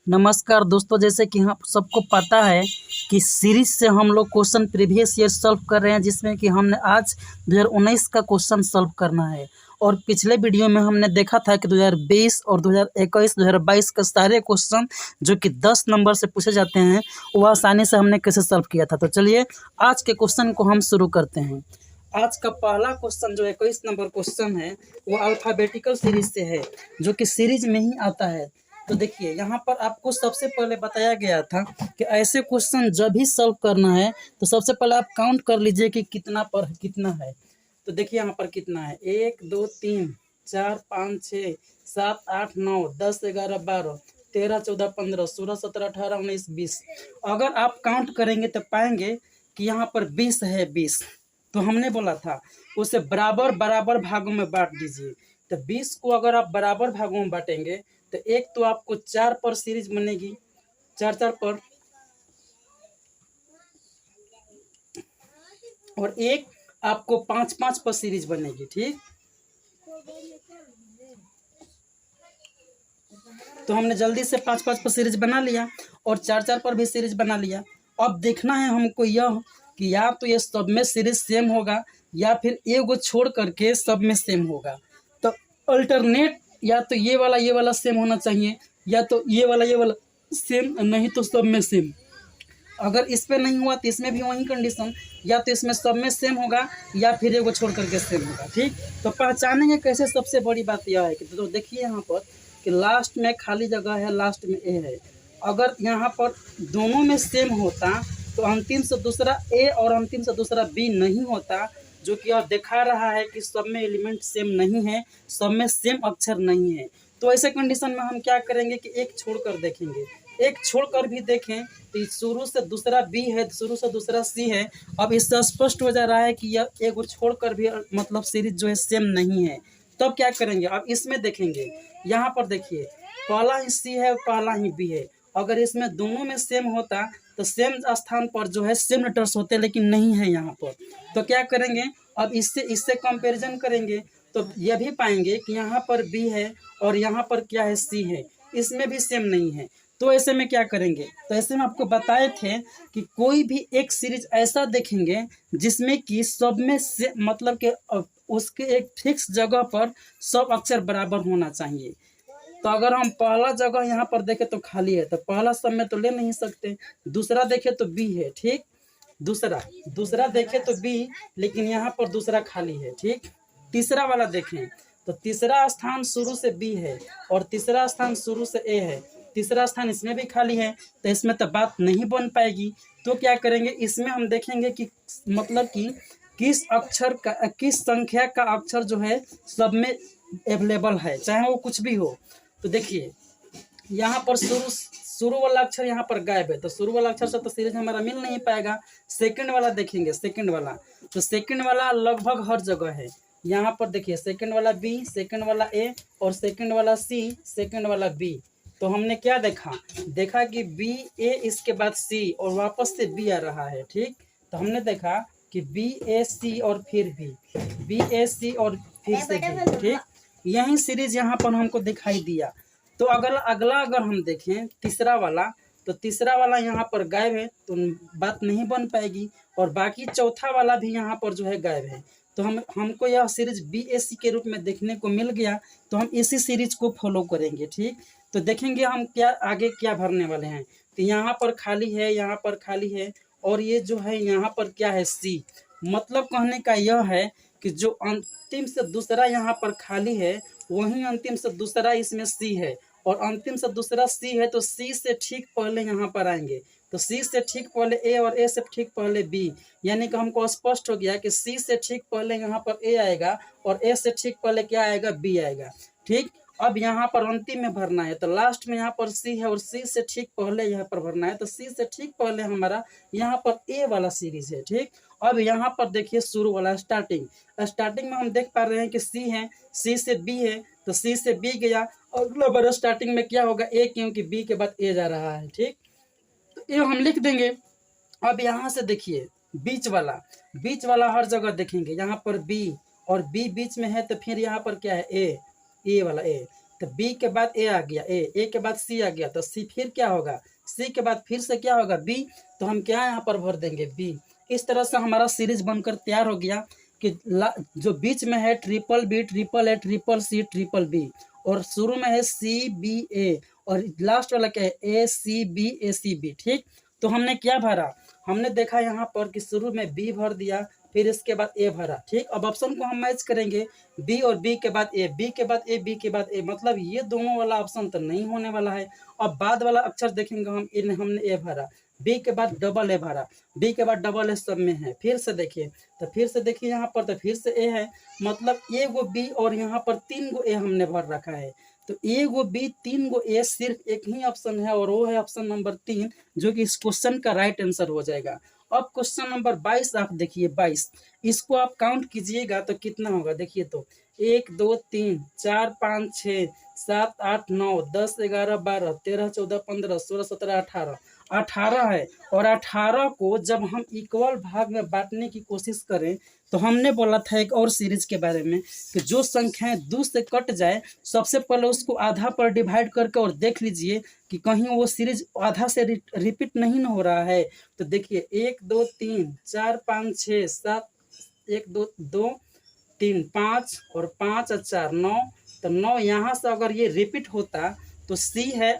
नमस्कार दोस्तों, जैसे कि हम सबको पता है कि सीरीज से हम लोग क्वेश्चन प्रीवियस ईयर सॉल्व कर रहे हैं, जिसमें कि हमने आज 2019 का क्वेश्चन सॉल्व करना है। और पिछले वीडियो में हमने देखा था कि 2020 और 2021 2022 का सारे क्वेश्चन जो कि 10 नंबर से पूछे जाते हैं वो आसानी से हमने कैसे सॉल्व किया था। तो चलिए आज के क्वेश्चन को हम शुरू करते हैं। आज का पहला क्वेश्चन जो 21 नंबर क्वेश्चन है वो अल्फ़ाबेटिकल सीरीज से है, जो कि सीरीज में ही आता है। तो देखिए यहाँ पर आपको सबसे पहले बताया गया था कि ऐसे क्वेश्चन जब भी सॉल्व करना है तो सबसे पहले आप काउंट कर लीजिए कि कितना पर कितना है। तो देखिए यहाँ पर कितना है, 1 2 3 4 5 6 7 8 9 10 11 12 13 14 15 16 17 18 19 20। अगर आप काउंट करेंगे तो पाएंगे कि यहाँ पर 20 है। 20 तो हमने बोला था उसे बराबर बराबर भागों में बांट दीजिए। तो 20 को अगर आप बराबर भागों में बांटेंगे तो एक तो आपको 4 पर सीरीज बनेगी, 4 4 पर, और एक आपको 5 5 पर सीरीज बनेगी। ठीक, तो हमने जल्दी से 5 5 पर सीरीज बना लिया और 4 4 पर भी सीरीज बना लिया। अब देखना है हमको यह कि या तो ये सब में सीरीज सेम होगा या फिर एगो छोड़ करके सब में सेम होगा। तो अल्टरनेट या तो ये वाला सेम होना चाहिए, या तो ये वाला सेम, नहीं तो सब में सेम। अगर इस पे नहीं हुआ तो इसमें भी वही कंडीशन, या तो इसमें सब में सेम होगा या फिर एगो छोड़ करके सेम होगा। ठीक, तो पहचानेंगे कैसे? सबसे बड़ी बात यह है कि तो देखिए यहाँ पर कि लास्ट में खाली जगह है, लास्ट में ए है। अगर यहाँ पर दोनों में सेम होता तो अंतिम से दूसरा ए और अंतिम से दूसरा बी नहीं होता, जो कि अब दिखा रहा है कि सब में एलिमेंट सेम नहीं है, सब में सेम अक्षर नहीं है। तो ऐसे कंडीशन में हम क्या करेंगे कि एक छोड़कर देखेंगे। एक छोड़कर भी देखें तो शुरू से दूसरा बी है, शुरू से दूसरा सी है। अब इससे स्पष्ट हो जा रहा है कि यह एक छोड़कर भी मतलब सीरीज जो है सेम नहीं है। तब क्या करेंगे? अब इसमें देखेंगे, यहाँ पर देखिए पहला ही सी है, पहला ही बी है। अगर इसमें दोनों में सेम होता तो सेम स्थान पर जो है सेम लेटर्स होते, लेकिन नहीं है यहाँ पर। तो क्या करेंगे? अब इससे इससे कंपैरिजन करेंगे तो यह भी पाएंगे कि यहाँ पर बी है और यहाँ पर क्या है, सी है, इसमें भी सेम नहीं है। तो ऐसे में क्या करेंगे? तो ऐसे में आपको बताए थे कि कोई भी एक सीरीज ऐसा देखेंगे जिसमें कि सब में से मतलब कि उसके एक फिक्स जगह पर सब अक्षर बराबर होना चाहिए। तो अगर हम पहला जगह यहाँ पर देखें तो खाली है, तो पहला सब में तो ले नहीं सकते। दूसरा देखे तो बी है, ठीक, दूसरा देखे तो बी, लेकिन यहाँ पर दूसरा खाली है। ठीक, तीसरा वाला देखें तो तीसरा स्थान शुरू से बी है और तीसरा स्थान शुरू से ए है, तीसरा स्थान इसमें भी खाली है, तो इसमें तो बात नहीं बन पाएगी। तो क्या करेंगे? इसमें हम देखेंगे कि मतलब कि किस अक्षर का, किस संख्या का अक्षर जो है सब में अवेलेबल है, चाहे वो कुछ भी हो। तो देखिए यहाँ पर शुरू वाला अक्षर यहाँ पर गायब है, तो शुरू वाला अक्षर से तो सीरीज हमारा मिल नहीं पाएगा। सेकंड वाला देखेंगे, सेकंड वाला, तो सेकंड वाला लगभग हर जगह है। यहाँ पर देखिए सेकंड वाला बी, सेकंड वाला ए और सेकंड वाला सी, सेकंड वाला बी। तो हमने क्या देखा कि बी ए इसके बाद सी और वापस से बी आ रहा है। ठीक, तो हमने देखा कि बी ए सी और फिर बी ए सी और फिर से बी। ठीक, यही सीरीज यहाँ पर हमको दिखाई दिया। तो अगला अगर हम देखें तीसरा वाला, तो तीसरा वाला यहाँ पर गायब है, तो बात नहीं बन पाएगी। और बाकी चौथा वाला भी यहाँ पर जो है गायब है। तो हमको यह सीरीज BAC के रूप में देखने को मिल गया, तो हम इसी सीरीज को फॉलो करेंगे। ठीक, तो देखेंगे हम क्या आगे क्या भरने वाले हैं। तो यहाँ पर खाली है, यहाँ पर खाली है, और ये जो है यहाँ पर क्या है, C। मतलब कहने का यह है कि जो अंतिम से दूसरा यहाँ पर खाली है वहीं अंतिम से दूसरा इसमें C है, और अंतिम से दूसरा C है, तो C से ठीक पहले यहाँ पर आएंगे। तो C से ठीक पहले A और A से ठीक पहले B, यानी कि हमको स्पष्ट हो गया कि C से ठीक पहले यहाँ पर A आएगा और A से ठीक पहले क्या आएगा, B आएगा। ठीक, अब यहाँ पर अंतिम में भरना है, तो लास्ट में यहाँ पर C है और C से ठीक पहले यहाँ पर भरना है, तो C से ठीक पहले हमारा यहाँ पर A वाला सीरीज है। ठीक, अब यहाँ पर देखिए शुरू वाला स्टार्टिंग में हम देख पा रहे हैं कि C है, C से B है, तो C से B गया। अगला बार स्टार्टिंग में क्या होगा, A, क्योंकि B के बाद A जा रहा है। ठीक, तो ये हम लिख देंगे। अब यहाँ से देखिए बीच वाला हर जगह देखेंगे, यहाँ पर B और B बीच में है, तो फिर यहाँ पर क्या है, A वाला A। तो बी के बाद ए आ गया, ए के बाद सी आ गया, तो सी फिर क्या होगा, सी के बाद फिर से क्या होगा, बी, तो हम क्या यहाँ पर भर देंगे, बी। इस तरह से हमारा सीरीज बनकर तैयार हो गया कि जो बीच में है triple B, triple A, triple C, triple B, और शुरू में है सी बी ए, और लास्ट वाला क्या है, ए सी बी, ए सी बी। ठीक, तो हमने क्या भरा, हमने देखा यहाँ पर कि शुरू में बी भर दिया, फिर इसके बाद ए भरा। ठीक, अब ऑप्शन को हम मैच करेंगे, बी और बी के बाद ए, बी के बाद ए, बी के बाद ए, मतलब ये दोनों वाला ऑप्शन तो नहीं होने वाला है। अब बाद वाला अक्षर देखेंगे हम, इन हमने ए भरा, बी के बाद डबल ए भरा, बी के बाद डबल ए सब में है। फिर से देखिए, तो फिर से देखिए यहाँ पर, तो फिर से ए है, मतलब ए गो बी और यहाँ पर 3 गो ए हमने भर रखा है। तो ए गो बी 3 गो ए, सिर्फ एक ही ऑप्शन है और वो है ऑप्शन नंबर 3, जो कि इस क्वेश्चन का राइट आंसर हो जाएगा। अब क्वेश्चन नंबर 22 आप देखिए, 22, इसको आप काउंट कीजिएगा तो कितना होगा, देखिए तो 1 2 3 4 5 6 7 8 9 10 11 12 13 14 15 16 17 18, 18 है। और 18 को जब हम इक्वल भाग में बांटने की कोशिश करें, तो हमने बोला था एक और सीरीज के बारे में कि जो संख्याएं 2 से कट जाए, सबसे पहले उसको आधा पर डिवाइड करके और देख लीजिए कि कहीं वो सीरीज आधा से रिपीट नहीं ना हो रहा है। तो देखिए 1 2 3 4 5 6 7, 1 2 2 3 5 और 5 और 4 9, तो 9 यहाँ से अगर ये रिपीट होता तो सी है,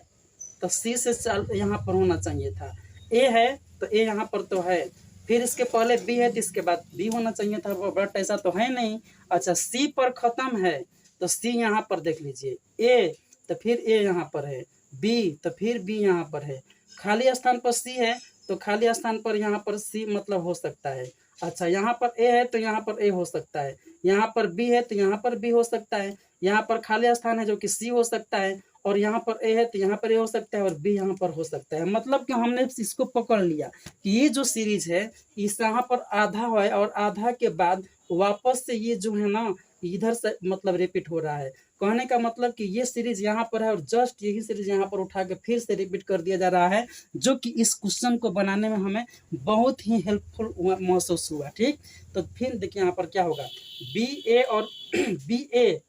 तो सी से यहाँ पर होना चाहिए था। ए है तो ए यहाँ पर तो है, फिर इसके पहले बी है तो इसके बाद बी होना चाहिए था, बट ऐसा तो है नहीं। अच्छा, सी पर ख़त्म है तो सी यहाँ पर देख लीजिए, ए तो फिर ए यहाँ पर है, बी तो फिर बी यहाँ पर है, खाली स्थान पर सी है तो खाली स्थान पर यहाँ पर सी मतलब हो सकता है। अच्छा, यहाँ पर ए है तो यहाँ पर ए हो सकता है, यहाँ पर बी है तो यहाँ पर बी हो सकता है, यहाँ पर खाली स्थान है जो कि सी हो सकता है, और यहाँ पर ए है तो यहाँ पर ए हो सकता है और बी यहाँ पर हो सकता है। मतलब कि हमने इसको पकड़ लिया कि ये जो सीरीज है इस यहाँ पर आधा है और आधा के बाद वापस से ये जो है ना इधर से मतलब रिपीट हो रहा है। कहने का मतलब कि ये सीरीज यहाँ पर है और जस्ट यही सीरीज यहाँ पर उठा के फिर से रिपीट कर दिया जा रहा है, जो कि इस क्वेश्चन को बनाने में हमें बहुत ही हेल्पफुल महसूस हुआ। ठीक, तो फिर देखिए यहाँ पर क्या होगा, बी ए और बी ए,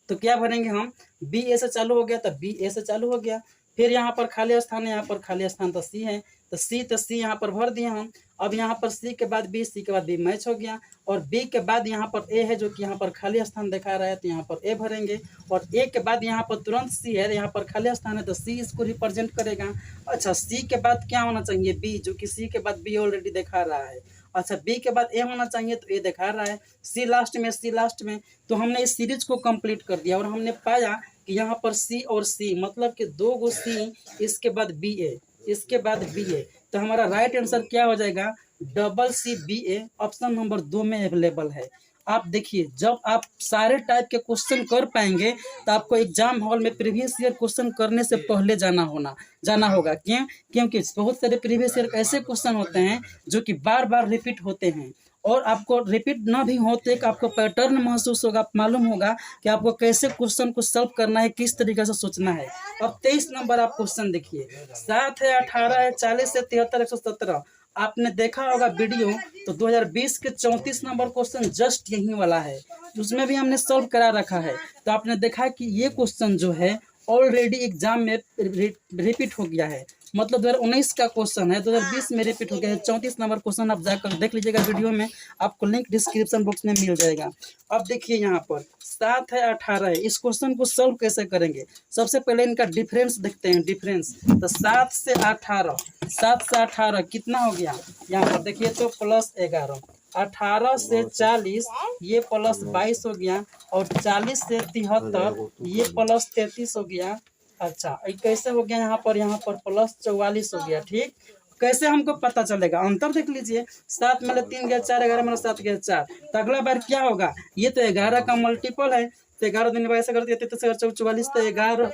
तो क्या भरेंगे हम, बी ए से चालू हो गया तो बी ए से चालू हो गया, फिर यहाँ पर खाली स्थान है, यहाँ पर खाली स्थान तो सी है, तो सी यहाँ पर भर दिए हम। अब यहाँ पर सी के बाद बी, सी के बाद बी मैच हो गया, और बी के बाद यहाँ पर ए है जो कि यहाँ पर खाली स्थान दिखा रहा है, तो यहाँ पर ए भरेंगे, और ए के बाद यहाँ पर तुरंत सी है, यहाँ पर खाली स्थान है तो सी इसको रिप्रेजेंट करेगा। अच्छा, सी के बाद क्या होना चाहिए, बी, जो कि सी के बाद बी ऑलरेडी दिखा रहा है। अच्छा, बी के बाद ए होना चाहिए तो ए दिखा रहा है, सी लास्ट में, सी लास्ट में। तो हमने इस सीरीज को कंप्लीट कर दिया और हमने पाया कि यहाँ पर सी और सी मतलब कि 2 गो सी, इसके बाद बी ए, इसके बाद बी ए, तो हमारा राइट आंसर क्या हो जाएगा, डबल सी बी ए, ऑप्शन नंबर 2 में अवेलेबल है। आप देखिए, जब आप सारे टाइप के क्वेश्चन कर पाएंगे तो आपको एग्जाम हॉल में प्रीवियस ईयर क्वेश्चन करने से पहले जाना होगा। क्योंकि बहुत सारे प्रीवियस ईयर ऐसे क्वेश्चन होते हैं जो कि बार बार रिपीट होते हैं, और आपको रिपीट ना भी होते कि आपको पैटर्न महसूस होगा, मालूम होगा कि आपको कैसे क्वेश्चन को सॉल्व करना है, किस तरीके से सोचना है। अब 23 नंबर आप क्वेश्चन देखिए, 7 है, 18 है, 40 है, 73, 117, आपने देखा होगा वीडियो, तो 2020 के 34 नंबर क्वेश्चन जस्ट यही वाला है, उसमें भी हमने सॉल्व करा रखा है। तो आपने देखा कि ये क्वेश्चन जो है ऑलरेडी एग्जाम में रिपीट हो गया है, मतलब 2019 का क्वेश्चन है, 2020 में रिपीट हो गया है। 34 नंबर क्वेश्चन आप जाकर देख लीजिएगा वीडियो में, आपको लिंक डिस्क्रिप्शन बॉक्स में मिल जाएगा। अब देखिए यहाँ पर 7 है, 18 है, इस क्वेश्चन को सॉल्व कैसे करेंगे, सबसे पहले इनका डिफरेंस देखते हैं, डिफरेंस। तो 7 से 18 कितना हो गया, यहाँ पर देखिए तो प्लस 11, 18 से 40 ये प्लस 22 हो गया, और 40 से 73 ये प्लस 33 हो गया। अच्छा, कैसे हो गया, यहाँ पर प्लस 44 हो गया। ठीक, कैसे हमको पता चलेगा, अंतर देख लीजिए, 7 में 3 गया 4, 11 में 7 गया 4, तो अगला बार क्या होगा, ये तो 11 का मल्टीपल है, तो 11 दिन 22 कर दिया, 44, तो 11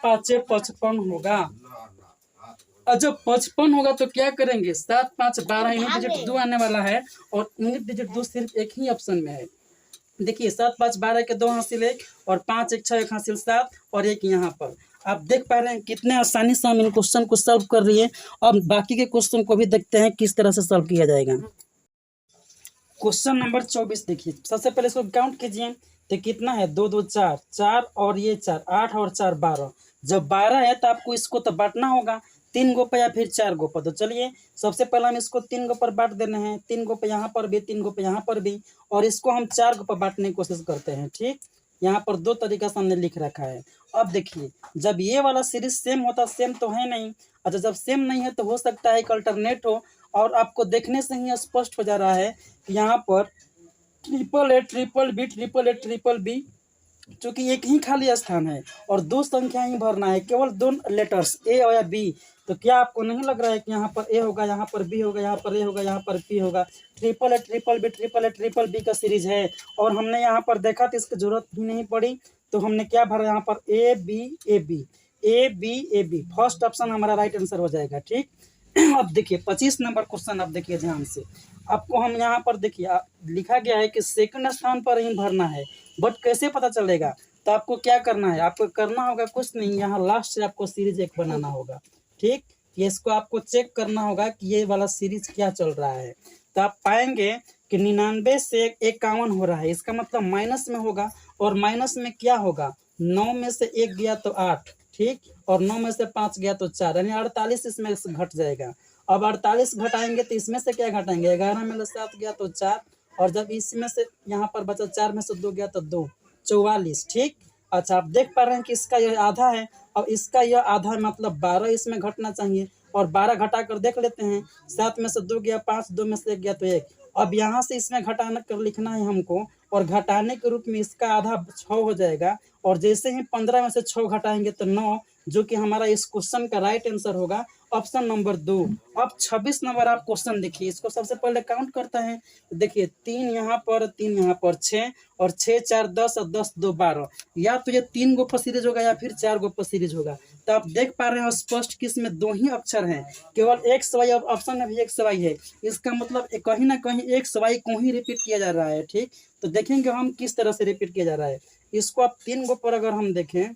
5 55 होगा। और जब 55 होगा तो क्या करेंगे, 7 5 12 यूनिट डिजिट 2 आने वाला है, और यूनिट डिजिट 2 सिर्फ एक ही ऑप्शन में है। देखिए 7 5 12 के 2 हासिल 1, और 5 1 6 1 हासिल 7, और एक यहाँ पर आप देख पा रहे हैं कितने आसानी से हम इन क्वेश्चन को सॉल्व कर रही है। अब बाकी के क्वेश्चन को भी देखते हैं किस तरह से सॉल्व किया जाएगा। क्वेश्चन नंबर 24 देखिए, सबसे पहले इसको काउंट कीजिए, तो कितना है, दो दो चार, चार और ये चार, 8 और 4 12। जब 12 है तो आपको इसको तो बांटना होगा 3 गो पे या फिर 4 गो पर। तो चलिए सबसे पहले हम इसको 3 गो पर बांट देने हैं, 3 गो पे यहाँ पर भी, 3 गो पे यहाँ पर भी, और इसको हम 4 गो पर बांटने की कोशिश करते हैं। ठीक, यहाँ पर दो तरीका से हमने लिख रखा है। अब देखिए जब ये वाला सीरीज सेम होता, सेम तो है नहीं, अच्छा जब सेम नहीं है तो हो सकता है एक अल्टरनेट हो, और आपको देखने से ही स्पष्ट हो जा रहा है कि यहाँ पर triple A triple B, triple A triple B, चूंकि एक ही खाली स्थान है और दो संख्या ही भरना है, केवल दो लेटर्स ए और या बी। तो क्या आपको नहीं लग रहा है कि यहाँ पर ए होगा, यहाँ पर बी होगा, यहाँ पर ए होगा, यहाँ पर पी होगा? Triple A triple B, triple A triple B का सीरीज है। और हमने यहाँ पर देखा तो इसकी जरूरत भी नहीं पड़ी, तो हमने क्या भरा यहाँ पर, A B A B, A B A B, first option हमारा राइट आंसर हो जाएगा। ठीक, अब देखिए 25 नंबर क्वेश्चन, अब देखिए ध्यान से, आपको हम यहाँ पर देखिए लिखा गया है कि सेकंड स्थान पर ही भरना है, बट कैसे पता चलेगा? तो आपको क्या करना है, आपको करना होगा कुछ नहीं, यहाँ लास्ट से आपको सीरीज एक बनाना होगा। ठीक, ये इसको आपको चेक करना होगा कि ये वाला सीरीज क्या चल रहा है। तो आप पाएंगे कि 99 से 51 हो रहा है, इसका मतलब माइनस में होगा, और माइनस में क्या होगा, 9 में से 1 गया तो 8, ठीक, और 9 में से 5 गया तो 4, यानी 48 इसमें से घट जाएगा। अब 48 घटाएंगे तो इसमें से क्या घटाएंगे, 11 में से 7 गया तो 4, और जब इसमें से यहाँ पर बचा 4 में से 2 गया तो 2, 44। ठीक, अच्छा आप देख पा रहे हैं कि इसका यह आधा है, अब इसका यह आधा है, मतलब 12 इसमें घटना चाहिए, और 12 घटा कर देख लेते हैं, 7 में से 2 गया 5, 2 में से 1 गया तो 1। अब यहाँ से इसमें घटाना कर लिखना है हमको, और घटाने के रूप में इसका आधा 6 हो जाएगा, और जैसे ही 15 में से 6 घटाएंगे तो 9, जो कि हमारा इस क्वेश्चन का राइट आंसर होगा ऑप्शन नंबर 2। अब 26 नंबर आप क्वेश्चन देखिए, इसको सबसे पहले काउंट करते हैं। देखिए 3 यहाँ पर, 3 यहाँ पर, 6, और 6 4 10, और 10 2 12, या तो ये 3 गो पर सीरीज होगा या फिर 4 गो पर सीरीज होगा। तो आप देख पा रहे हैं स्पष्ट कि इसमें 2 ही अक्षर हैं, केवल एक सवाई, और ऑप्शन में भी एक सवाई है, इसका मतलब कहीं ना कहीं एक सवाई को ही रिपीट किया जा रहा है। ठीक, तो देखेंगे हम किस तरह से रिपीट किया जा रहा है। इसको आप 3 गो पर अगर हम देखें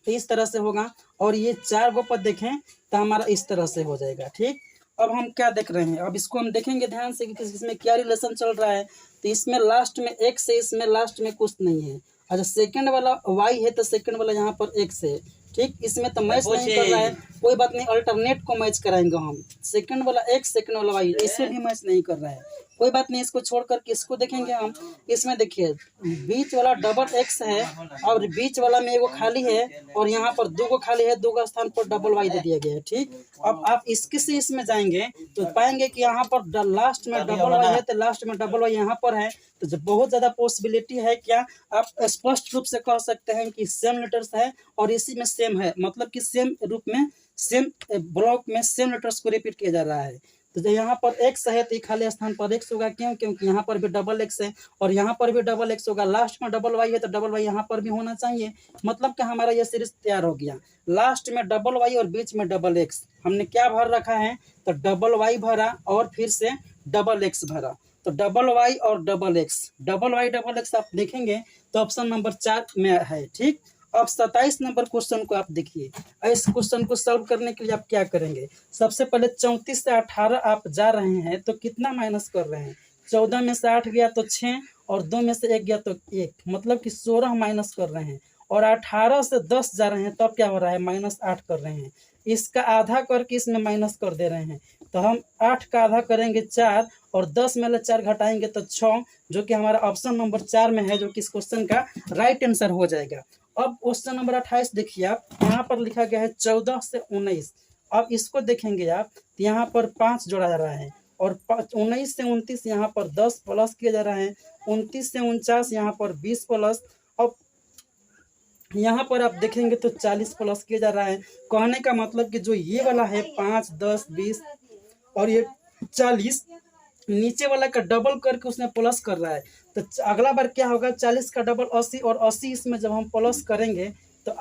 तो इस तरह से होगा, और ये 4 गो पर देखें तो हमारा इस तरह से हो जाएगा। ठीक, अब हम क्या देख रहे हैं, अब इसको हम देखेंगे ध्यान से कि इसमें क्या रिलेशन चल रहा है। तो इसमें लास्ट में x है, इसमें लास्ट में कुछ नहीं है। अच्छा सेकंड वाला y है, तो सेकंड वाला यहाँ पर x है। ठीक, इसमें तो मैच नहीं कर रहा है, कोई बात नहीं, अल्टरनेट को मैच कराएंगे हम। सेकंड वाला x, सेकंड वाला y, इसे भी मैच नहीं कर रहा है, कोई बात नहीं, इसको छोड़ करके इसको देखेंगे हम। इसमें देखिए बीच वाला डबल एक्स है, और बीच वाला में एगो खाली है, और यहाँ पर 2 गो खाली है, 2 का स्थान पर डबल वाई दे दिया गया है। ठीक, अब आप इसके से इसमें जाएंगे तो पाएंगे कि यहाँ पर लास्ट में डबल वाई है, तो लास्ट में डबल वाई यहाँ पर है, तो जब बहुत ज़्यादा पॉसिबिलिटी है, क्या आप स्पष्ट रूप से कह सकते हैं कि सेम लेटर्स है, और इसी में सेम है, मतलब कि सेम रूप में, सेम ब्लॉक में सेम लेटर्स को रिपीट किया जा रहा है। तो जब यहाँ पर एक्स है तो खाली स्थान पर एक्स होगा, क्यों, क्योंकि यहाँ पर भी डबल एक्स है, और यहाँ पर भी डबल एक्स होगा। लास्ट में डबल वाई है तो डबल वाई यहाँ पर भी होना चाहिए, मतलब कि हमारा यह सीरीज तैयार हो गया। लास्ट में डबल वाई और बीच में डबल एक्स, हमने क्या भर रखा है, तो डबल वाई भरा और फिर से डबल एक्स भरा, तो डबल वाई और double X, double Y double X आप देखेंगे तो ऑप्शन नंबर 4 में है। ठीक, अब 27 नंबर क्वेश्चन को आप देखिए। इस क्वेश्चन को सॉल्व करने के लिए आप क्या करेंगे, सबसे पहले 34 से 18 आप जा रहे हैं तो कितना माइनस कर रहे हैं, 14 में से 8 गया तो 6, और 2 में से 1 गया तो 1, मतलब कि 16 माइनस कर रहे हैं, और 18 से 10 जा रहे हैं तब क्या हो रहा है, -8 कर रहे हैं। इसका आधा करके इसमें माइनस कर दे रहे हैं, तो हम 8 का आधा करेंगे 4, और 10 में 4 घटाएंगे तो 6, जो कि हमारा ऑप्शन नंबर 4 में है, जो कि इस क्वेश्चन का राइट आंसर हो जाएगा। अब क्वेश्चन नंबर 28 देखिए आप, यहाँ पर लिखा गया है 14 से 19। अब इसको देखेंगे आप तो यहाँ पर 5 जोड़ा जा रहा है, और 19 से 29 यहाँ पर 10 प्लस किया जा रहा है, 29 से 49 यहाँ पर 20 प्लस, अब यहाँ पर आप देखेंगे तो 40 प्लस किया जा रहा है। कहने का मतलब कि जो ये वाला है 5 10 20 और ये 40, नीचे वाला का डबल करके उसने प्लस कर रहा है। तो अगला बार क्या होगा, 40 का डबल 80, और 80 इसमें जब हम प्लस करेंगे तो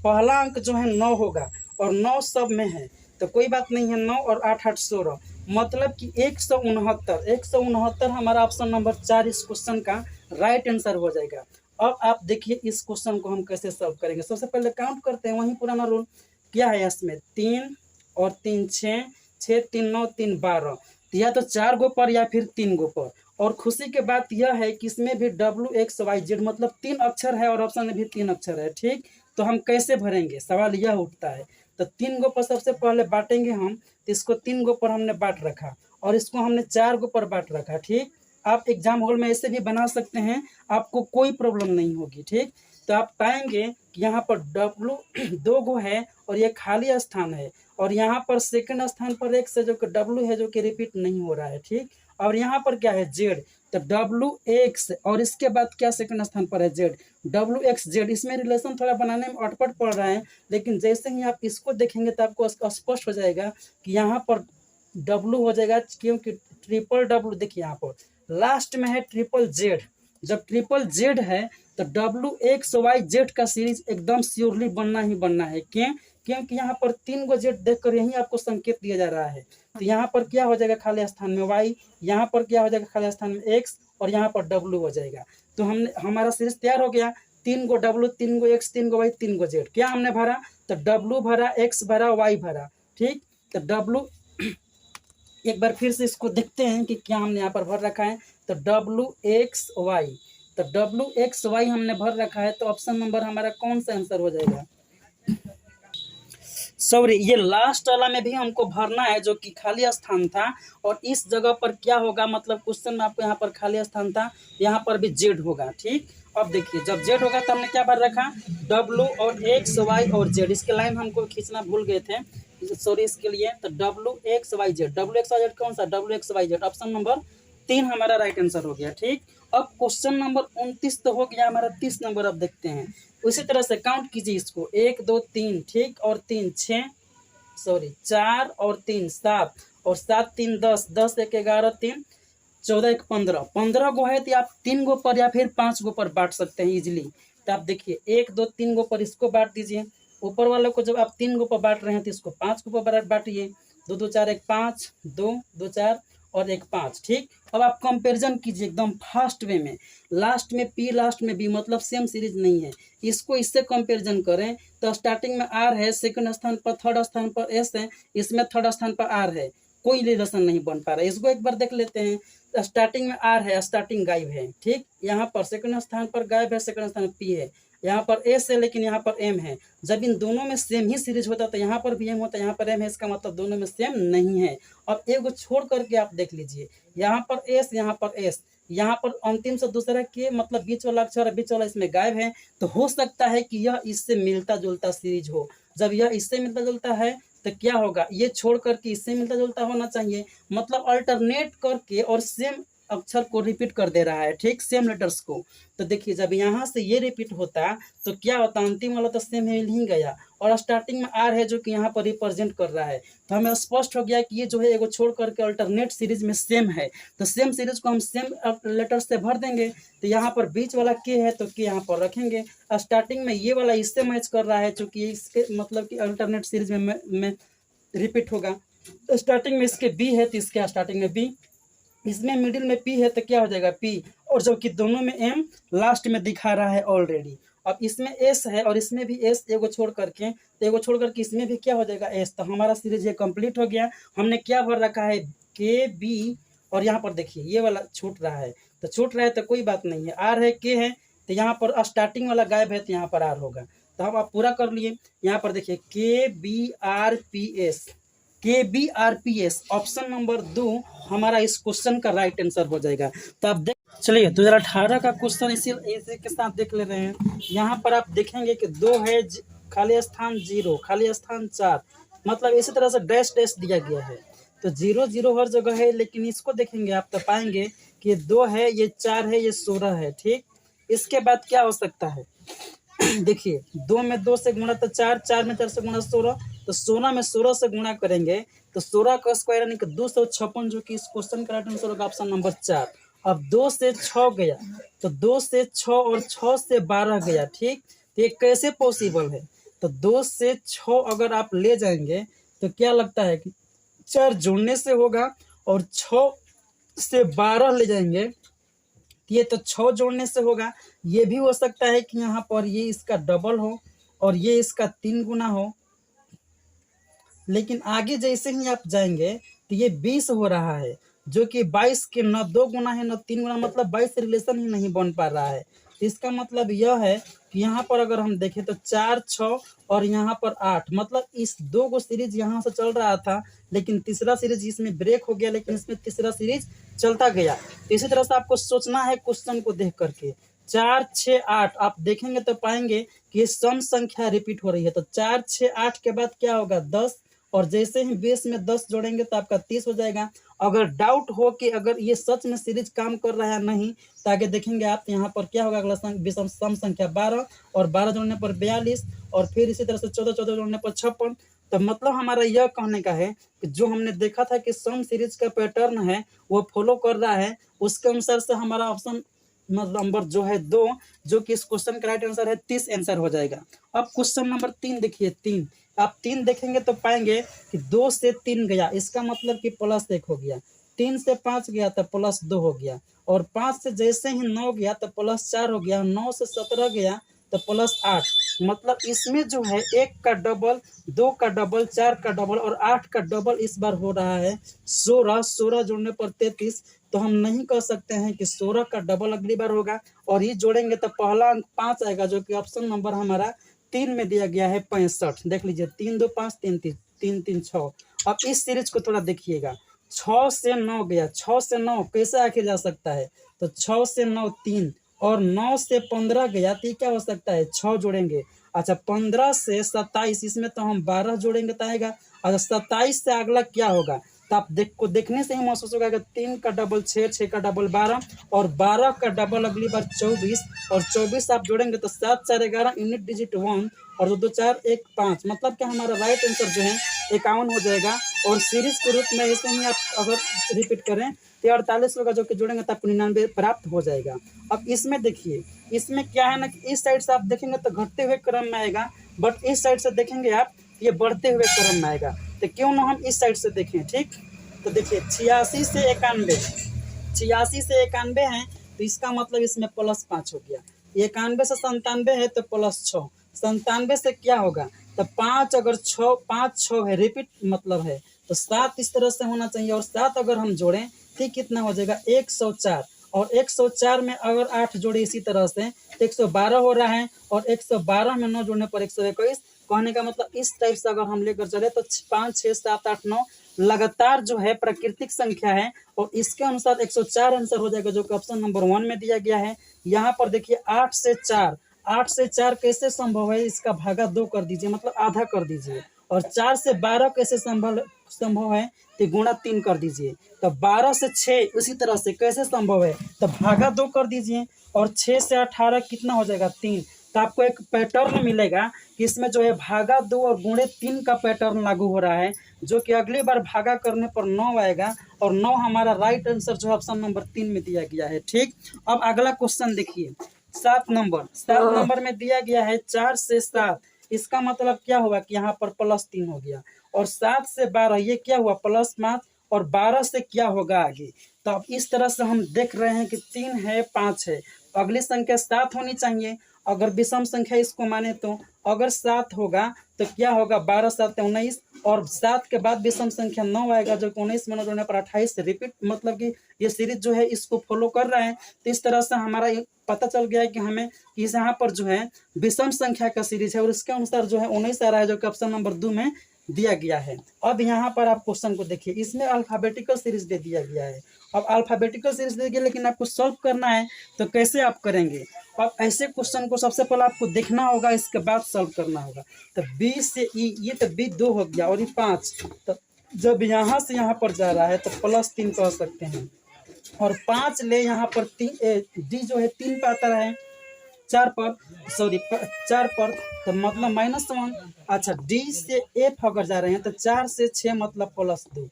पहला अंक जो है 9 होगा, और 9 सब में है, तो कोई बात नहीं है, 9 और 8 8 16, मतलब कि 169 हमारा ऑप्शन नंबर 4 इस क्वेश्चन का राइट आंसर हो जाएगा। अब आप देखिए इस क्वेश्चन को हम कैसे सॉल्व करेंगे। सबसे पहले काउंट करते हैं, वही पुराना रूल क्या है, इसमें 3 और 3 6, 6 3 9 3 12, या तो 4 गो पर या फिर 3 गो पर, और खुशी की बात यह है कि इसमें भी WXYZ मतलब 3 अक्षर है और ऑप्शन में भी 3 अक्षर है। ठीक, तो हम कैसे भरेंगे, सवाल यह उठता है। तो 3 गो पर सबसे पहले बांटेंगे हम, तो इसको 3 गो पर हमने बांट रखा और इसको हमने 4 गो पर बांट रखा। ठीक, आप एग्जाम हॉल में ऐसे भी बना सकते हैं, आपको कोई प्रॉब्लम नहीं होगी। ठीक, तो आप पाएंगे कि यहाँ पर W 2 गो है और ये खाली स्थान है, और यहाँ पर सेकंड स्थान पर X है जो कि W है, जो कि रिपीट नहीं हो रहा है। ठीक, और यहाँ पर क्या है Z, तो WX और इसके बाद क्या सेकंड स्थान पर है Z, WXZ। इसमें रिलेशन थोड़ा बनाने में अटपट पड़ रहा है, लेकिन जैसे ही आप इसको देखेंगे तो आपको स्पष्ट हो जाएगा कि यहाँ पर W हो जाएगा, क्योंकि ट्रिपल W देखिए यहाँ पर लास्ट में है ट्रिपल Z। जब ट्रिपल Z है तो WXYZ का सीरीज एकदम श्योरली बनना ही बनना है। क्यों, क्योंकि यहाँ पर 3 गो Z देखकर यही आपको संकेत दिया जा रहा है। तो यहाँ पर क्या हो जाएगा खाली स्थान में Y, यहाँ पर क्या हो जाएगा खाली स्थान में X, और यहाँ पर W हो जाएगा। तो हमने हमारा सीरीज तैयार हो गया। 3 गो W, 3 गो X, 3 गो Y, 3 गो Z। क्या हमने भरा, तो W भरा, X भरा, Y भरा। ठीक, तो W एक बार फिर से इसको देखते हैं कि क्या हमने यहाँ पर भर रखा है। तो WXY, तो WXY हमने भर रखा है, तो ऑप्शन नंबर हमारा कौन सा आंसर हो जाएगा। सॉरी, ये लास्ट वाला में भी हमको भरना है जो कि खाली स्थान था, और इस जगह पर क्या होगा, मतलब क्वेश्चन में आपको यहाँ पर खाली स्थान था, यहाँ पर भी Z होगा। ठीक, अब देखिए जब Z होगा तो हमने क्या भर रखा, W और X Y और Z। इसके लाइन हमको खींचना भूल गए थे, सॉरी इसके लिए। तो WXYZ, WXYZ कौन सा, WXYZ ऑप्शन नंबर 3 हमारा राइट आंसर हो गया। ठीक, अब क्वेश्चन नंबर 29 तो हो गया हमारा, 30 नंबर अब देखते हैं। उसी तरह से काउंट कीजिए इसको, 1 2 3, ठीक, और 3 6, सॉरी 4 और 3 7, और 7 3 10, 10 1 11, 3 14 1 15, 15 गो है तो आप 3 गो पर या फिर 5 गो पर बांट सकते हैं इजिली। तो आप देखिए 1 2 3 गो पर इसको बांट दीजिए, ऊपर वालों को जब आप 3 गो पर बांट रहे हैं तो इसको 5 गो पर बांटिए। 2 2 4 1 5, 2 2 4 और 1 5। ठीक, अब आप कंपैरिजन कीजिए एकदम फास्ट वे में, लास्ट में P लास्ट में B, मतलब सेम सीरीज नहीं है। इसको इससे कंपैरिजन करें तो स्टार्टिंग में R है, सेकंड स्थान पर, थर्ड स्थान पर S है, इसमें थर्ड स्थान पर R है, कोई रिलेशन नहीं बन पा रहा है। इसको एक बार देख लेते हैं। स्टार्टिंग में R है, स्टार्टिंग गायब है। ठीक, यहाँ पर सेकंड स्थान पर गायब है, सेकंड स्थान पर P है, यहाँ पर S है लेकिन यहाँ पर M है। जब इन दोनों में सेम ही सीरीज होता तो यहाँ पर भी M होता, यहाँ पर M है, इसका मतलब दोनों में सेम नहीं है। अब एक को छोड़ करके आप देख लीजिए, यहाँ पर S, यहाँ पर S, यहाँ पर अंतिम से दूसरा के मतलब बीच वाला अक्षर, बीच वाला इसमें गायब है, तो हो सकता है कि यह इससे मिलता जुलता सीरीज हो। जब यह इससे मिलता जुलता है तो क्या होगा, ये छोड़ करके इससे मिलता जुलता होना चाहिए, मतलब अल्टरनेट करके और सेम अक्षर को रिपीट कर दे रहा है। ठीक, सेम लेटर्स को। तो देखिए जब यहाँ से ये रिपीट होता तो क्या होता, अंतिम वाला तो सेम मिल ही गया, और स्टार्टिंग में R है जो कि यहाँ पर रिप्रेजेंट कर रहा है। तो हमें स्पष्ट हो गया कि ये जो है एगो छोड़ करके अल्टरनेट सीरीज में सेम है। तो सेम सीरीज को हम सेम लेटर से भर देंगे। तो यहाँ पर बीच वाला K है तो K यहाँ पर रखेंगे। स्टार्टिंग में ये वाला इससे मैच कर रहा है चूंकि इसके मतलब कि अल्टरनेट सीरीज में रिपीट होगा। स्टार्टिंग में इसके B है तो इसके स्टार्टिंग में B, इसमें मिडिल में P है तो क्या हो जाएगा P, और जबकि दोनों में M लास्ट में दिखा रहा है ऑलरेडी। अब इसमें S है और इसमें भी S, एगो छोड़ करके, तो एगो छोड़ करके इसमें भी क्या हो जाएगा S। तो हमारा सीरीज ये कंप्लीट हो गया। हमने क्या भर रखा है, K B, और यहाँ पर देखिए ये वाला छूट रहा है, तो छूट रहा है तो कोई बात नहीं है, R है K है, तो यहाँ पर स्टार्टिंग वाला गायब है तो यहाँ पर R होगा। तो हम आप पूरा कर लिए। यहाँ पर देखिए KBRPS, KBRPS ऑप्शन नंबर 2 हमारा इस क्वेश्चन का राइट आंसर हो जाएगा। तो आप देख चलिए 2018 का क्वेश्चन इसी के साथ देख ले रहे हैं। यहाँ पर आप देखेंगे कि 2 है, खाली स्थान 0, खाली स्थान 4, मतलब इसी तरह से डैश डैश दिया गया है। तो 0 0 हर जगह है, लेकिन इसको देखेंगे आप तो पाएंगे कि 2 है, ये 4 है, ये 16 है। ठीक, इसके बाद क्या हो सकता है देखिए 2 में 2 से गुणा तो 4, 4 में 4 से गुणा 16, तो 16 में 16 से गुणा करेंगे तो 16 का स्क्वायर यानी कि 256, जो कि इस क्वेश्चन का राइट आंसर होगा ऑप्शन नंबर 4। अब 2 से 6 गया, तो 2 से 6 और 6 से 12 गया। ठीक, तो ये कैसे पॉसिबल है, तो 2 से 6 अगर आप ले जाएंगे तो क्या लगता है कि 4 जोड़ने से होगा, और 6 से 12 ले जाएंगे ये तो 6 जोड़ने से होगा। ये भी हो सकता है कि यहाँ पर ये इसका डबल हो और ये इसका 3 गुना हो, लेकिन आगे जैसे ही आप जाएंगे तो ये 20 हो रहा है, जो कि 22 के न 2 गुना है न 3 गुना, मतलब 22 से रिलेशन ही नहीं बन पा रहा है। तो इसका मतलब यह है कि यहाँ पर अगर हम देखें तो 4 6 और यहाँ पर 8, मतलब इस 2 गो सीरीज यहाँ से चल रहा था, लेकिन तीसरा सीरीज इसमें ब्रेक हो गया, लेकिन इसमें तीसरा सीरीज चलता गया। तो इसी तरह से आपको सोचना है क्वेश्चन को देख करके। 4 6 8 आप देखेंगे तो पाएंगे कि ये सम संख्या रिपीट हो रही है। तो 4 6 8 के बाद क्या होगा 10, और जैसे ही बेस में 10 जोड़ेंगे तो आपका 30 हो जाएगा। अगर डाउट हो कि अगर ये सच में सीरीज काम कर रहा है नहीं, तो आगे देखेंगे आप यहाँ पर क्या होगा। अगला विषम सम संख्या 12, और 12 जोड़ने पर 42, और फिर इसी तरह से 14 14 जोड़ने पर 56। तो मतलब हमारा यह कहने का है कि जो हमने देखा था कि सम सीरीज का पैटर्न है वो फॉलो कर रहा है, उसके अनुसार से हमारा ऑप्शन नंबर जो है 2, जो कि इस क्वेश्चन का राइट आंसर है 30 आंसर हो जाएगा। अब क्वेश्चन नंबर 3 देखिए। 3 आप 3 देखेंगे तो पाएंगे कि 2 से 3 गया, इसका मतलब कि +1 हो गया। 3 से 5 गया तो +2 हो गया, और 5 से जैसे ही 9 गया तो +4 हो गया, 9 से 17 गया तो +8। मतलब इसमें जो है 1 का डबल, 2 का डबल, 4 का डबल और 8 का डबल इस बार हो रहा है 16। 16 जोड़ने पर 33। तो हम नहीं कह सकते हैं कि 16 का डबल अगली बार होगा, और ये जोड़ेंगे तो पहला अंक 5 आएगा, जो कि ऑप्शन नंबर हमारा 3 में दिया गया है 65। देख लीजिए 3 2 5 3 3 3 3 6। अब इस सीरीज को थोड़ा देखिएगा। 6 से 9 गया, 6 से 9 कैसे आके जा सकता है, तो 6 से 9 3, और 9 से 15 गया तो क्या हो सकता है 6 जोड़ेंगे। अच्छा 15 से 27, इसमें तो हम 12 जोड़ेंगे तो आएगा। अच्छा 27 से अगला क्या होगा, तो आप देखने से ही महसूस होगा कि 3 का डबल 6, 6 का डबल 12, और 12 का डबल अगली बार 24, और 24 आप जोड़ेंगे तो 7 4 11, यूनिट डिजिट 1, और 2 2 4 1 5, मतलब कि हमारा राइट आंसर जो है 51 हो जाएगा। और सीरीज के रूप में ऐसे ही आप अगर रिपीट करें तो 48 होगा, जो कि जोड़ेंगे तो आपको 99 प्राप्त हो जाएगा। अब इसमें देखिए, इसमें क्या है ना कि इस साइड से आप देखेंगे तो घटते हुए क्रम में आएगा, बट इस साइड से देखेंगे आप ये बढ़ते हुए क्रम में आएगा। तो क्यों ना हम इस साइड से देखें। ठीक, तो देखिए 86 से 91, 86 से 91 है, तो इसका मतलब इसमें +5 हो गया। 91 से 97 है तो +6, 97 से क्या होगा, तो 5, अगर 6 5 6 है रिपीट मतलब है, तो 7 इस तरह से होना चाहिए, और 7 अगर हम जोड़ें तो कितना हो जाएगा 104, और 104 में अगर 8 जोड़े इसी तरह से तो 112 हो रहा है, और 112 में 9 जोड़ने पर 121। कहने का मतलब इस टाइप से अगर हम लेकर चले तो 5 6 7 8 9 लगातार जो है प्राकृतिक संख्या है, और इसके अनुसार 104 आंसर हो जाएगा, जो कि ऑप्शन नंबर 1 में दिया गया है। यहाँ पर देखिए 8 से 4, 8 से 4 कैसे संभव है, इसका भागा 2 कर दीजिए, मतलब आधा कर दीजिए। और 4 से 12 कैसे संभव है, तो गुणा 3 कर दीजिए। तो 12 से 6 उसी तरह से कैसे संभव है, तो भागा 2 कर दीजिए। और 6 से 18 कितना हो जाएगा 3। तो आपको एक पैटर्न मिलेगा कि इसमें जो है भागा 2 और गुणे 3 का पैटर्न लागू हो रहा है, जो कि अगली बार भागा करने पर 9 आएगा, और 9 हमारा राइट आंसर जो है ऑप्शन नंबर 3 में दिया गया है। ठीक, अब अगला क्वेश्चन देखिए। 7 नंबर में दिया गया है 4 से 7, इसका मतलब क्या हुआ कि यहाँ पर +3 हो गया, और 7 से 12 ये क्या हुआ +5, और 12 से क्या होगा आगे। तो अब इस तरह से हम देख रहे हैं कि 3 है 5 है, अगली संख्या 7 होनी चाहिए अगर विषम संख्या इसको माने तो। अगर 7 होगा तो क्या होगा 12 7 19, और 7 के बाद विषम संख्या 9 आएगा, जो 19 में 9 जोड़ने पर 28 से रिपीट, मतलब कि ये सीरीज जो है इसको फॉलो कर रहा है। तो इस तरह से हमारा पता चल गया है कि हमें इस यहाँ पर जो है विषम संख्या का सीरीज है, और इसके अनुसार जो है 19 आ रहा है, जो कि ऑप्शन नंबर 2 में दिया गया है। अब यहाँ पर आप क्वेश्चन को देखिए, इसमें अल्फाबेटिकल सीरीज दे दिया गया है। अब अल्फाबेटिकल सीरीज दे दिया, लेकिन आपको सॉल्व करना है तो कैसे आप करेंगे। अब ऐसे क्वेश्चन को सबसे पहले आपको देखना होगा, इसके बाद सॉल्व करना होगा। तो बी से ई, ये तो बी 2 हो गया, और ये 5, तो जब यहाँ से यहाँ पर जा रहा है तो +3 कह सकते हैं, और 5 ले यहाँ पर 3 डी जो है 3 पर आता है 4 पर, सॉरी 4 पर, तो मतलब -1। अच्छा डी से एफ अगर जा रहे हैं तो 4 से 6 मतलब +2।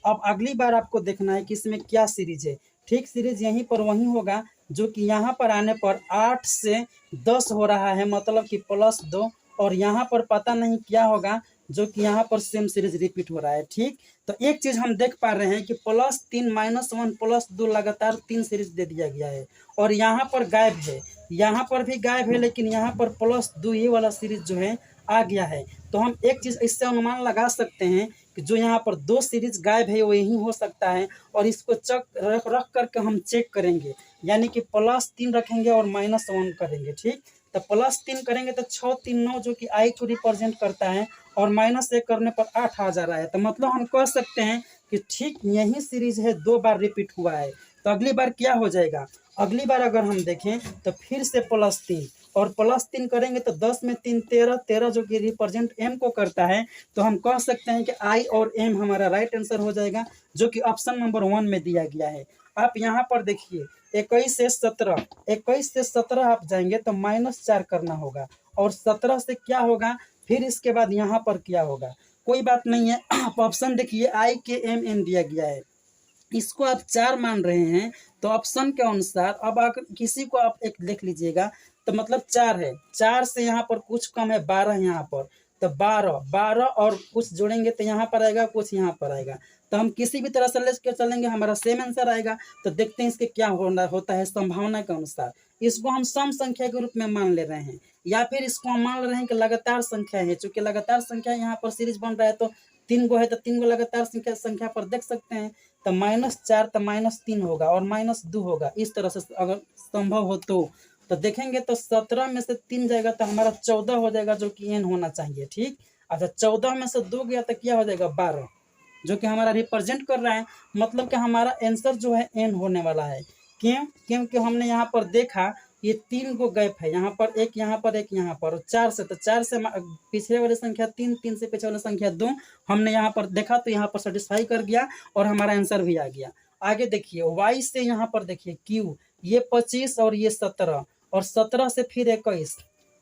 अब अगली बार आपको देखना है कि इसमें क्या सीरीज है। ठीक, सीरीज यहीं पर वहीं होगा, जो कि यहाँ पर आने पर 8 से 10 हो रहा है, मतलब कि +2, और यहाँ पर पता नहीं क्या होगा, जो कि यहाँ पर सेम सीरीज रिपीट हो रहा है। ठीक, तो एक चीज हम देख पा रहे हैं कि +3 -1 +2 लगातार 3 सीरीज दे दिया गया है, और यहाँ पर गायब है, यहाँ पर भी गायब है, लेकिन यहाँ पर +2 ये वाला सीरीज जो है आ गया है। तो हम एक चीज़ इससे अनुमान लगा सकते हैं कि जो यहाँ पर 2 सीरीज गायब है वो यही हो सकता है, और इसको रख करके हम चेक करेंगे, यानी कि +3 रखेंगे और -1 करेंगे। ठीक, तो +3 करेंगे तो 6 3 9 जो कि I को रिप्रेजेंट करता है, और -1 करने पर 8 आ जा रहा है। तो मतलब हम कह सकते हैं कि ठीक यही सीरीज है 2 बार रिपीट हुआ है। तो अगली बार क्या हो जाएगा, अगली बार अगर हम देखें तो फिर से +3 और +3 करेंगे तो 10 में 3 13, 13 जो कि रिप्रेजेंट M को करता है। तो हम कह सकते हैं कि I और M हमारा राइट आंसर हो जाएगा, जो कि ऑप्शन नंबर 1 में दिया गया है। आप यहाँ पर देखिए 21 से 17, 21 से 17 आप जाएंगे तो -4 करना होगा, और 17 से क्या होगा, फिर इसके बाद यहाँ पर क्या होगा, कोई बात नहीं है। आप ऑप्शन देखिए I K M N दिया गया है, इसको आप 4 मान रहे हैं, तो ऑप्शन के अनुसार अब अगर किसी को आप एक देख लीजिएगा तो मतलब 4 है, 4 से यहाँ पर कुछ कम है 12 यहाँ पर, तो 12 और कुछ जोड़ेंगे तो यहाँ पर आएगा, कुछ यहाँ पर आएगा। तो हम किसी भी तरह से लेकर चलेंगे हमारा सेम आंसर आएगा। तो देखते हैं इसके क्या होता है संभावना के अनुसार। इसको हम सम संख्या के रूप में मान ले रहे हैं, या फिर इसको हम मान रहे हैं कि लगातार संख्या है, चूंकि लगातार संख्या यहाँ पर सीरीज बन रहा है तो 3 गो है तो 3 गो लगातार संख्या पर देख सकते हैं। तो -4 तो -3 होगा और -2 होगा, इस तरह से अगर संभव हो तो देखेंगे तो 17 में से 3 जाएगा तो हमारा 14 हो जाएगा, जो कि n होना चाहिए। ठीक, अच्छा 14 में से 2 गया तो क्या हो जाएगा 12, जो कि हमारा रिप्रेजेंट कर रहा है, मतलब कि हमारा आंसर जो है n होने वाला है। क्यों, क्योंकि हमने यहाँ पर देखा ये 3 गो गैप है, यहाँ पर एक, यहाँ पर एक, यहाँ पर 4 से, तो 4 से पिछले वाली संख्या 3, 3 से पिछले वाली संख्या 2 हमने यहाँ पर देखा, तो यहाँ पर सेटिस्फाई कर गया और हमारा आंसर भी आ गया। आगे देखिए y से यहाँ पर देखिए q, ये 25 और ये 17, और 17 से फिर 21,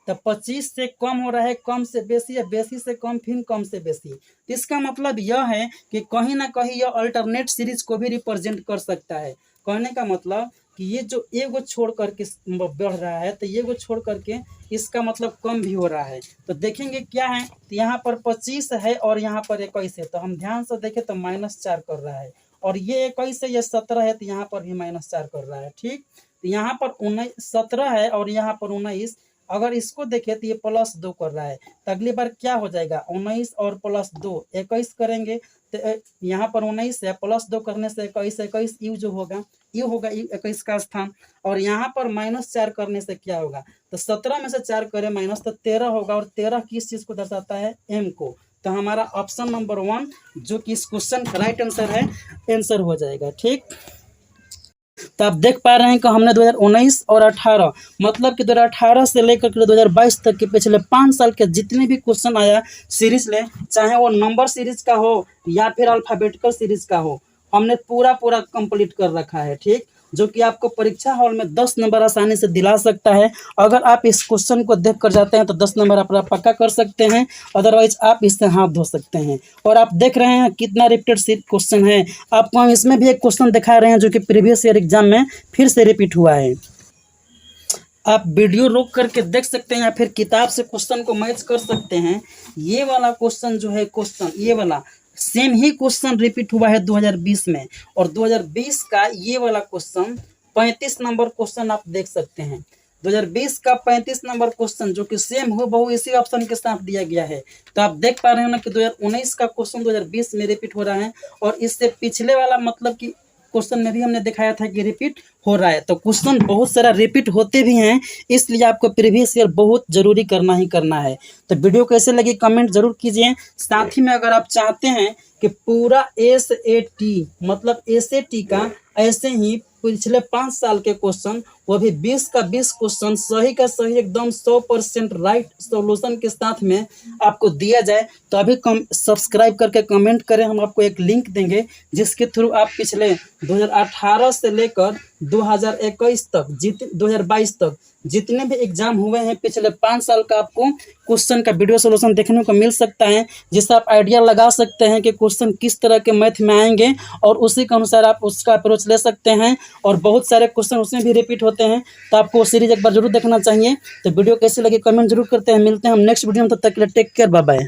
तो 25 से कम हो रहा है, कम से बेसी है, बेसी से कम, फिर कम से बेसी। तो इसका मतलब यह है कि कहीं ना कहीं यह अल्टरनेट सीरीज को भी रिप्रेजेंट कर सकता है। कहने का मतलब कि ये जो एगो छोड़ करके बढ़ रहा है, तो ये गो छोड़ करके इसका मतलब कम भी हो रहा है। तो देखेंगे क्या है, तो यहाँ पर 25 है और यहाँ पर 21 है, तो हम ध्यान से देखें तो -4 कर रहा है, और ये 21 है, ये 17 है, तो यहाँ पर भी -4 कर रहा है। ठीक, तो यहाँ पर 17 है और यहाँ पर 19, अगर इसको देखें तो ये +2 कर रहा है। तो अगली बार क्या हो जाएगा, 19 और +2 21 करेंगे, तो यहाँ पर 19 है, +2 करने से 21, 21 यू जो होगा, यू होगा 21 का स्थान, और यहाँ पर -4 करने से क्या होगा, तो 17 में से 4 करें माइनस तो 13 होगा, और 13 किस चीज़ को दर्शाता है, m को। तो हमारा ऑप्शन नंबर 1 जो कि इस क्वेश्चन का राइट आंसर है, आंसर हो जाएगा। ठीक, तो आप देख पा रहे हैं कि हमने 2019 और 18 मतलब कि 2018 से लेकर के 2022 तक के पिछले 5 साल के जितने भी क्वेश्चन आया सीरीज ले, चाहे वो नंबर सीरीज का हो या फिर अल्फाबेटिकल सीरीज का हो, हमने पूरा कंप्लीट कर रखा है। ठीक, जो कि आपको परीक्षा हॉल में 10 नंबर आसानी से दिला सकता है। अगर आप इस क्वेश्चन को देख कर जाते हैं तो 10 नंबर आप पक्का कर सकते हैं, अदरवाइज आप इससे हाथ धो सकते हैं। और आप देख रहे हैं कितना रिपीटेड क्वेश्चन है, आपको हम इसमें भी एक क्वेश्चन दिखा रहे हैं जो कि प्रीवियस ईयर एग्जाम में फिर से रिपीट हुआ है। आप वीडियो रोक करके देख सकते हैं या फिर किताब से क्वेश्चन को मैच कर सकते हैं। ये वाला क्वेश्चन जो है, क्वेश्चन ये वाला सेम ही क्वेश्चन रिपीट हुआ है 2020 में, और 2020 का ये वाला क्वेश्चन 35 नंबर क्वेश्चन आप देख सकते हैं। 2020 का 35 नंबर क्वेश्चन जो कि सेम हो बहु इसी ऑप्शन के साथ दिया गया है। तो आप देख पा रहे हैं ना कि 2019 का क्वेश्चन 2020 में रिपीट हो रहा है, और इससे पिछले वाला मतलब कि क्वेश्चन में भी हमने दिखाया था कि रिपीट हो रहा है। तो क्वेश्चन बहुत सारा रिपीट होते भी हैं, इसलिए आपको प्रीवियस ईयर बहुत जरूरी करना ही करना है। तो वीडियो कैसे लगी कमेंट जरूर कीजिए। साथ ही में अगर आप चाहते हैं कि पूरा SAT मतलब SAT का ऐसे ही पिछले 5 साल के क्वेश्चन, वो भी 20 का 20 क्वेश्चन सही का सही एकदम 100% राइट सॉल्यूशन के साथ में आपको दिया जाए, तो अभी सब्सक्राइब करके कमेंट करें। हम आपको एक लिंक देंगे जिसके थ्रू आप पिछले 2018 से लेकर 2021 तक 2022 तक जितने भी एग्जाम हुए हैं पिछले 5 साल का आपको क्वेश्चन का वीडियो सोल्यूशन देखने को मिल सकता है, जिससे आप आइडिया लगा सकते हैं कि क्वेश्चन किस तरह के मैथ में आएंगे, और उसी के अनुसार आप उसका अप्रोच ले सकते हैं। और बहुत सारे क्वेश्चन उसमें भी रिपीट होते हैं, तो आपको सीरीज एक बार जरूर देखना चाहिए। तो वीडियो कैसी लगी कमेंट जरूर करते हैं। मिलते हैं हम नेक्स्ट वीडियो में, तब तक के लिए टेक केयर, बाय बाय।